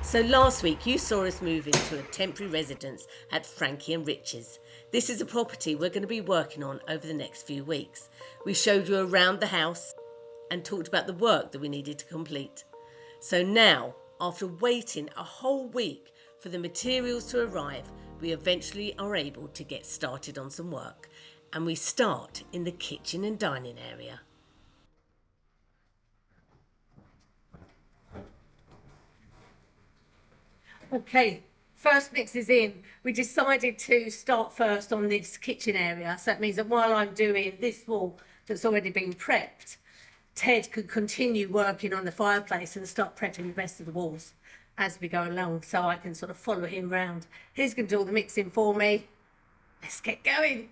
So last week you saw us move into a temporary residence at Frankie and Richies. This is a property we're going to be working on over the next few weeks. We showed you around the house and talked about the work that we needed to complete. So now, after waiting a whole week for the materials to arrive, we eventually are able to get started on some work. And we start in the kitchen and dining area. Okay, first mix is in. We decided to start first on this kitchen area. So that means that while I'm doing this wall that's already been prepped, Ted could continue working on the fireplace and start prepping the rest of the walls as we go along. So I can sort of follow him round. He's going to do all the mixing for me. Let's get going.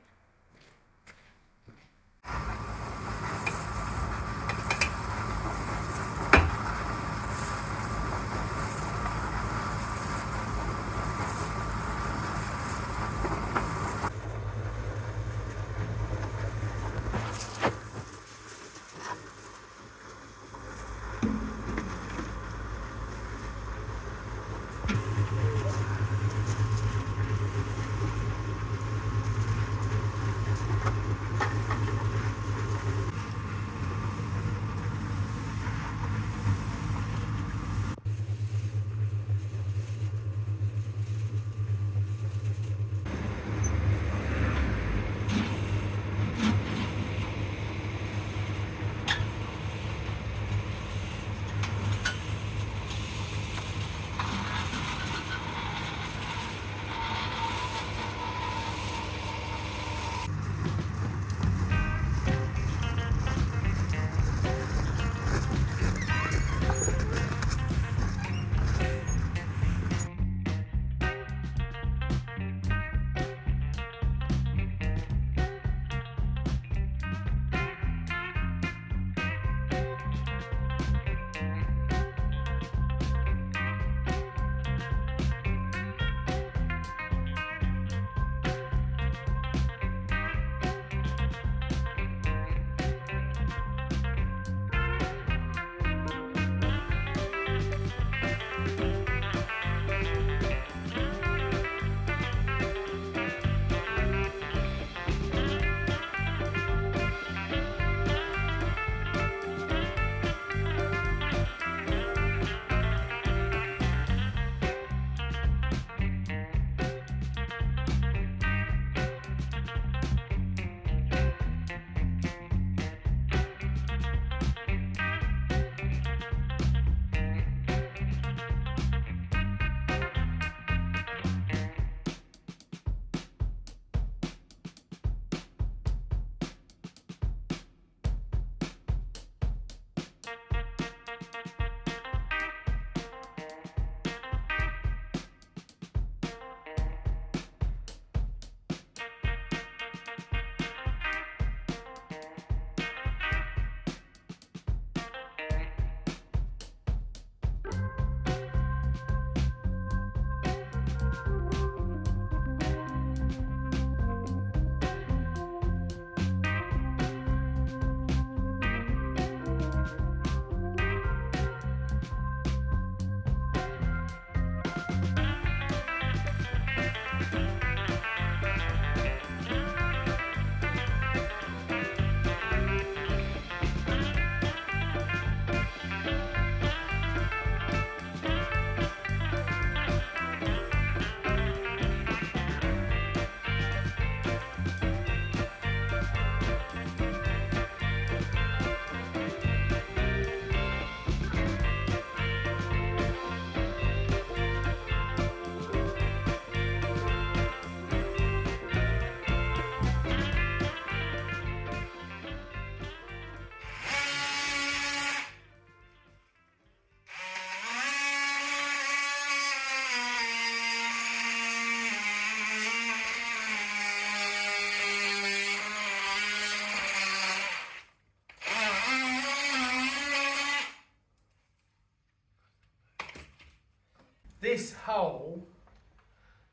This hole,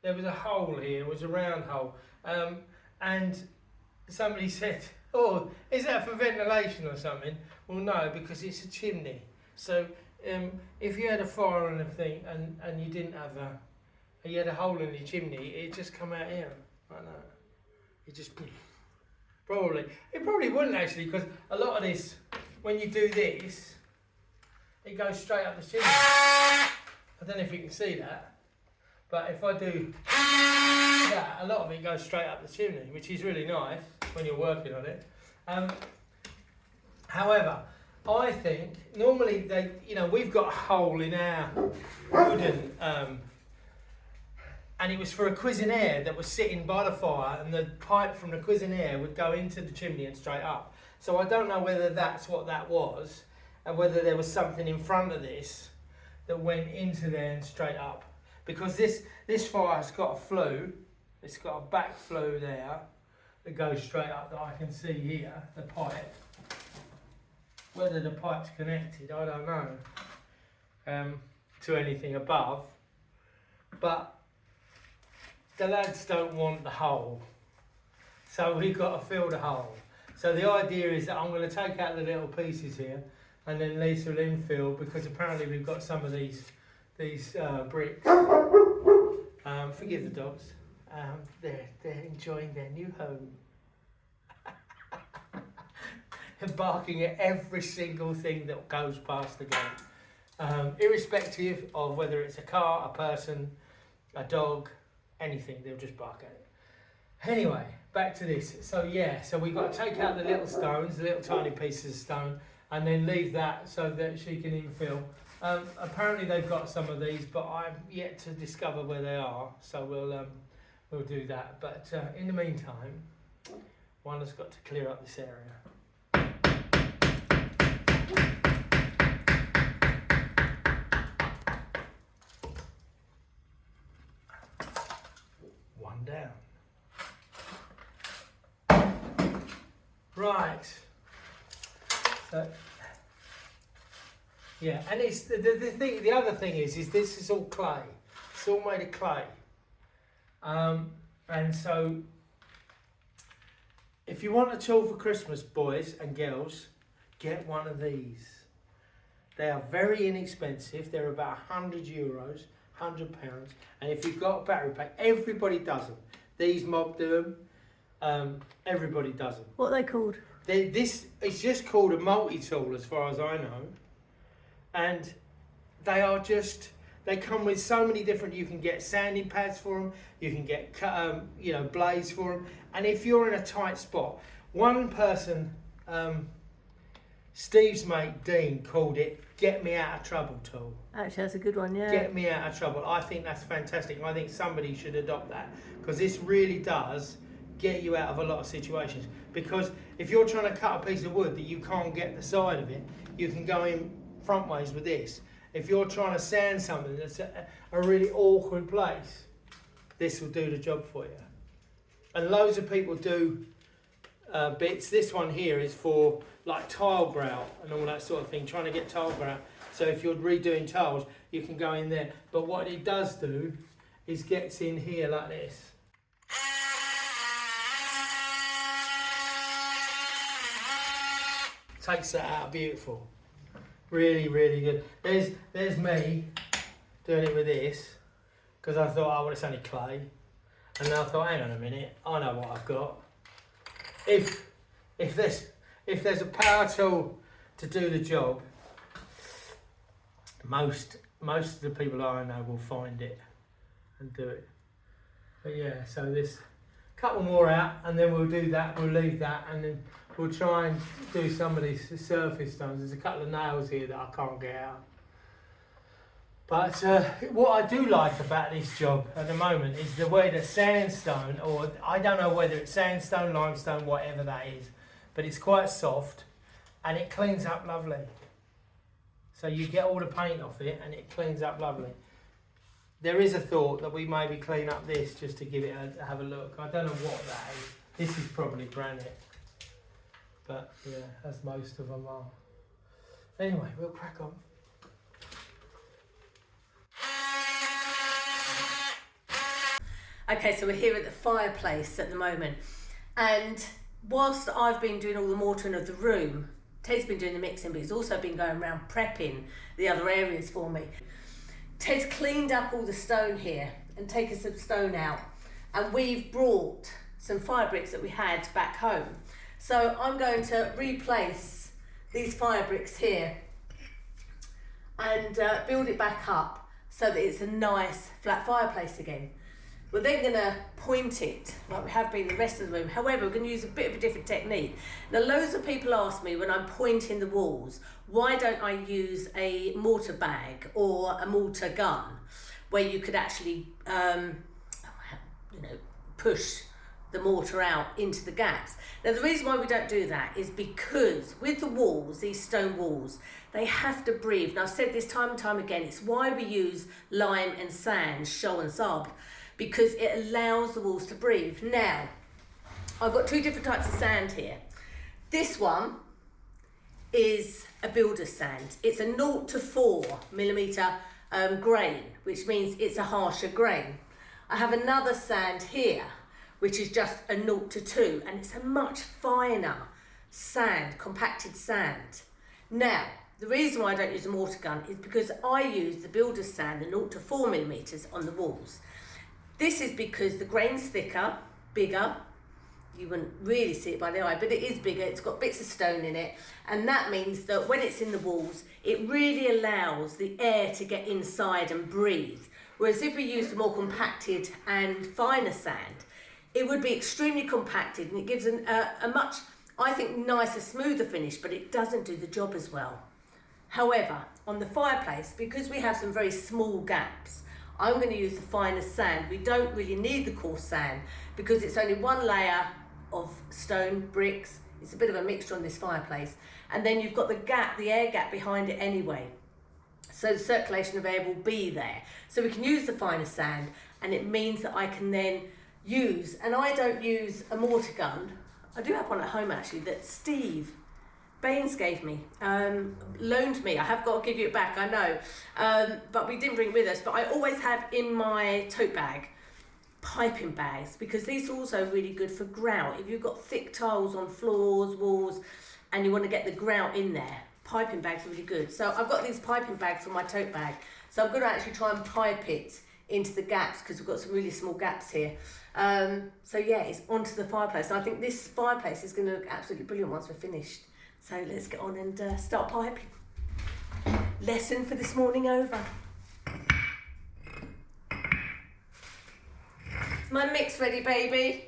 there was a hole here, it was a round hole, and somebody said, oh, is that for ventilation or something? Well, no, because it's a chimney. So if you had a fire and everything and you didn't have you had a hole in your chimney, it'd just come out here like that. It just it probably wouldn't actually, because a lot of this, when you do this, it goes straight up the chimney. I don't know if you can see that, but if I do that, a lot of it goes straight up the chimney, which is really nice when you're working on it. However, I think normally we've got a hole in our wooden, and it was for a cuisinaire that was sitting by the fire, and the pipe from the cuisinaire would go into the chimney and straight up. So I don't know whether that's what that was, and whether there was something in front of this that went into there and straight up. Because this fire's got a flue, it's got a back flue there that goes straight up that I can see here, the pipe. Whether the pipe's connected, I don't know, to anything above. But the lads don't want the hole, so we've got to fill the hole. So the idea is that I'm going to take out the little pieces here, and then Lisa will infill, because apparently we've got some of these bricks. Forgive the dogs. They're enjoying their new home. They're barking at every single thing that goes past the gate, irrespective of whether it's a car, a person, a dog, anything. They'll just bark at it. Anyway, back to this. So we've got to take out the little stones, the little tiny pieces of stone, and then leave that so that she can infill. Apparently they've got some of these, but I've yet to discover where they are. So we'll do that. But in the meantime, one has got to clear up this area. One down. Right. So, yeah, and it's the thing. The other thing is this is all clay. It's all made of clay. And so, if you want a tool for Christmas, boys and girls, get one of these. They are very inexpensive. They're about €100, £100. And if you've got a battery pack, everybody does them. These mob do them. Everybody does them. What are they called? This is just called a multi-tool, as far as I know. And they come with so many different. You can get sanding pads for them. You can get blades for them. And if you're in a tight spot, one person, Steve's mate Dean, called it "Get Me Out of Trouble" tool. Actually, that's a good one. Yeah. Get me out of trouble. I think that's fantastic. I think somebody should adopt that, because this really does get you out of a lot of situations. Because if you're trying to cut a piece of wood that you can't get the side of it, you can go in front ways with this. If you're trying to sand something that's a really awkward place, this will do the job for you. And loads of people do bits. This one here is for like tile grout and all that sort of thing, trying to get tile grout. So if you're redoing tiles, you can go in there. But what it does do is gets in here like this. Takes that out beautiful. Really, really good. There's me doing it with this, because I thought, oh, well, it's only clay. And then I thought, hang on a minute, I know what I've got. If there's a power tool to do the job, most of the people I know will find it and do it. But yeah, so there's a couple more out, and then we'll do that. We'll leave that, and then we'll try and do some of these surface stones. There's a couple of nails here that I can't get out. But what I do like about this job at the moment is the way the sandstone, or I don't know whether it's sandstone, limestone, whatever that is, but it's quite soft and it cleans up lovely. So you get all the paint off it and it cleans up lovely. There is a thought that we maybe clean up this just to give it have a look. I don't know what that is. This is probably granite. But yeah, as most of them are. Anyway, we'll crack on. Okay, so we're here at the fireplace at the moment, and whilst I've been doing all the mortaring of the room, Ted's been doing the mixing, but he's also been going around prepping the other areas for me. Ted's cleaned up all the stone here and taken some stone out, and we've brought some fire bricks that we had back home. So I'm going to replace these fire bricks here and build it back up so that it's a nice flat fireplace again. We're then going to point it like we have been the rest of the room. However, we're going to use a bit of a different technique. Now, loads of people ask me when I'm pointing the walls, why don't I use a mortar bag or a mortar gun where you could actually push the mortar out into the gaps. Now, the reason why we don't do that is because with the walls, these stone walls, they have to breathe. And I've said this time and time again, it's why we use lime and sand, show and sab, because it allows the walls to breathe. Now, I've got two different types of sand here. This one is a builder's sand. It's a 0 to 4 millimetre grain, which means it's a harsher grain. I have another sand here, which is just a 0 to 2, and it's a much finer sand, compacted sand. Now, the reason why I don't use a mortar gun is because I use the builder's sand, the 0 to 4 millimetres on the walls. This is because the grain's thicker, bigger. You wouldn't really see it by the eye, but it is bigger. It's got bits of stone in it, and that means that when it's in the walls, it really allows the air to get inside and breathe. Whereas if we use the more compacted and finer sand, it would be extremely compacted, and it gives a much, I think, nicer, smoother finish, but it doesn't do the job as well. However, on the fireplace, because we have some very small gaps, I'm going to use the finer sand. We don't really need the coarse sand because it's only one layer of stone bricks. It's a bit of a mixture on this fireplace. And then you've got the gap, the air gap behind it anyway. So the circulation of air will be there. So we can use the finer sand, and it means that I can then use, and I don't use a mortar gun. I do have one at home actually that Steve Baines gave me, loaned me. I have got to give you it back, I know, but we didn't bring it with us. But I always have in my tote bag piping bags, because these are also really good for grout. If you've got thick tiles on floors, walls, and you want to get the grout in there, piping bags are really good. So I've got these piping bags for my tote bag. So I'm going to actually try and pipe it into the gaps, because we've got some really small gaps here. So yeah, it's onto the fireplace. And I think this fireplace is going to look absolutely brilliant once we're finished. So let's get on and start piping. Lesson for this morning over. Is my mix ready, baby?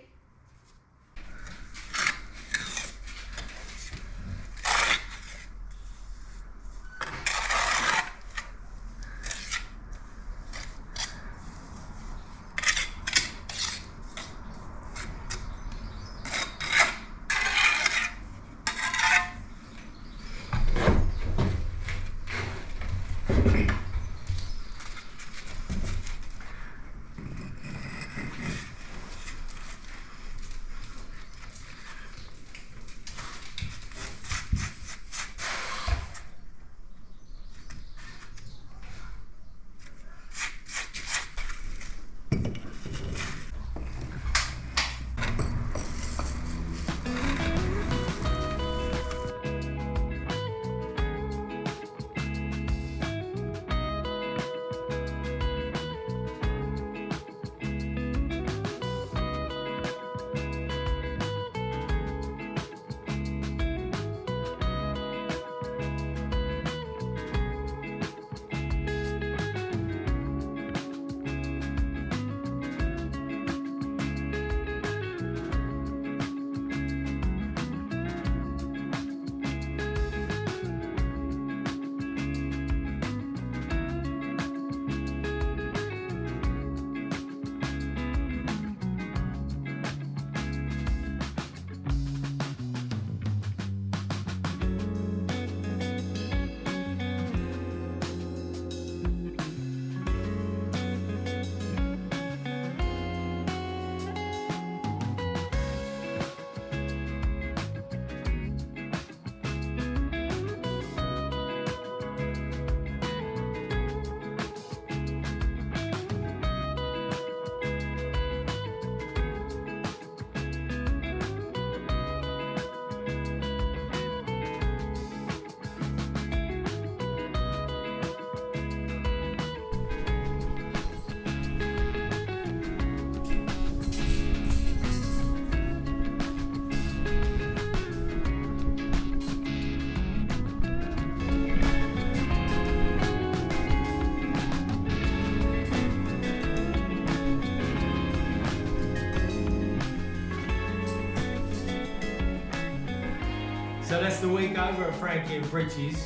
the week over at Frankie and Richies,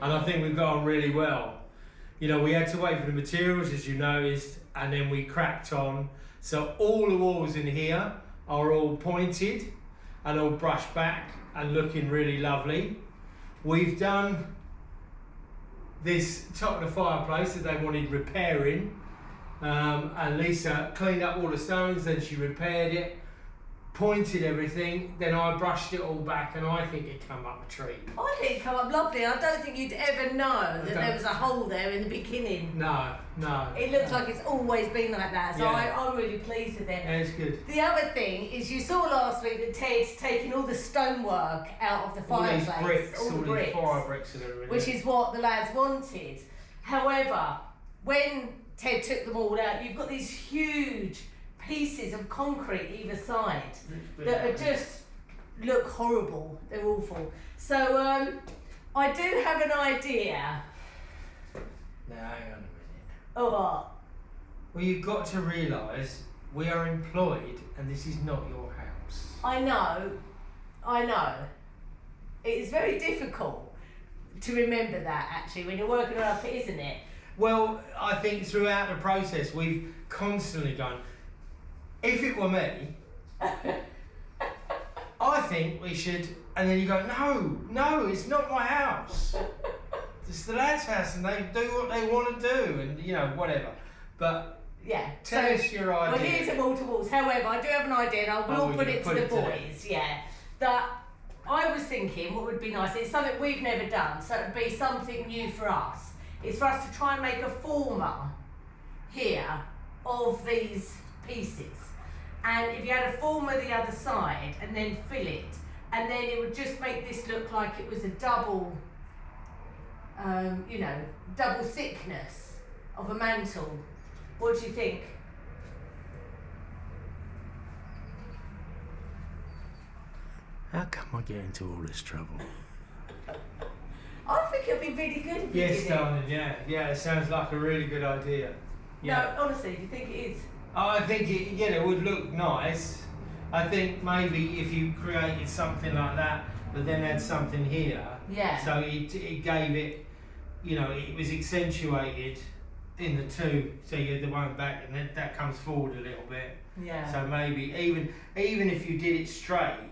and I think we've got on really well. You know, we had to wait for the materials, as you noticed, and then we cracked on. So all the walls in here are all pointed and all brushed back and looking really lovely. We've done this top of the fireplace that they wanted repairing, and Lisa cleaned up all the stones, then she repaired it, pointed everything, then I brushed it all back, and I think it come up a treat. I think it come up lovely. I don't think you'd ever know that there was a hole there in the beginning. No. It looks like it's always been like that, so Yeah. I'm really pleased with it. Yeah, it's good. The other thing is, you saw last week that Ted's taking all the stonework out of the fireplace, all these bricks, all the these fire bricks and everything. which is what the lads wanted. However, when Ted took them all out, you've got these huge pieces of concrete either side that are just look horrible. They're awful. So I do have an idea. Now, hang on a minute. Oh, what? Well, you've got to realise we are employed and this is not your house. I know. It is very difficult to remember that, actually, when you're working on a pit, isn't it? Well, I think throughout the process we've constantly gone, if it were me, I think we should, and then you go, no, it's not my house. It's the lad's house and they do what they want to do and, you know, whatever. But Yeah. tell us your idea. Well, here's a wall to walls. However, I do have an idea, and I will we're put gonna it to put the it to them. boys. Yeah. That I was thinking, what would be nice? It's something we've never done, so it'd be something new for us. It's for us to try and make a former here of these pieces, and if you had a former the other side, and then fill it, and then it would just make this look like it was a double, double thickness of a mantle. What do you think? How come I get into all this trouble? I think it'd be really good if you Yes, did it. darling, yeah, it sounds like a really good idea. Yeah. No, honestly, do you think it is? I think it would look nice. I think maybe if you created something like that, but then had something here, Yeah. so it gave it, it was accentuated in the two, so you had the one back, and then that comes forward a little bit. Yeah. So maybe even if you did it straight,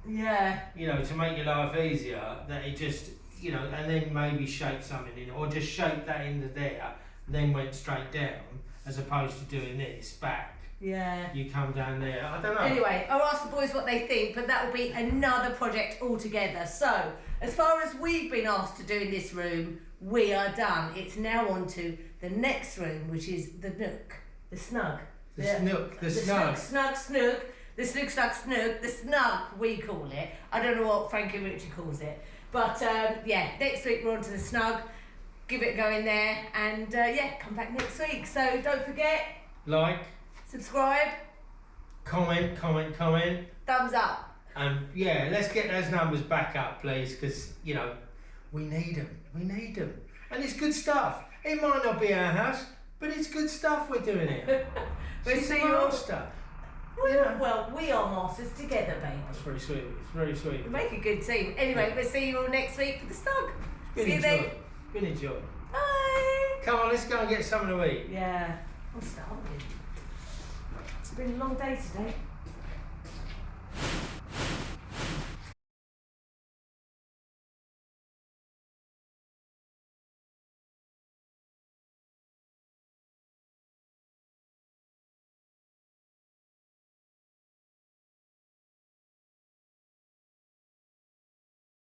Yeah. to make your life easier, that it just, and then maybe shape something in, or just shape that into there, then went straight down, as opposed to doing this back. Yeah. You come down there. I don't know. Anyway, I'll ask the boys what they think, but that will be another project altogether. So, as far as we've been asked to do in this room, we are done. It's now on to the next room, which is the nook, the snug. The snook, the snug. Snook, the snug, the snug, we call it. I don't know what Frankie and Richie calls it. But, next week we're on to the snug. Give it a go in there, and, come back next week. So, don't forget, Like, subscribe, comment, thumbs up. and let's get those numbers back up, please, because we need them. And it's good stuff. It might not be our house, but it's good stuff we're doing here. We'll She's see a you all. master. Well, we are masters together, baby. That's very sweet. It's very sweet. We make a good team. Anyway, we'll see you all next week for the snug. See you then. Been enjoyed. Bye. Come on, let's go and get something to eat. Yeah, I'm starving. It's been a long day today.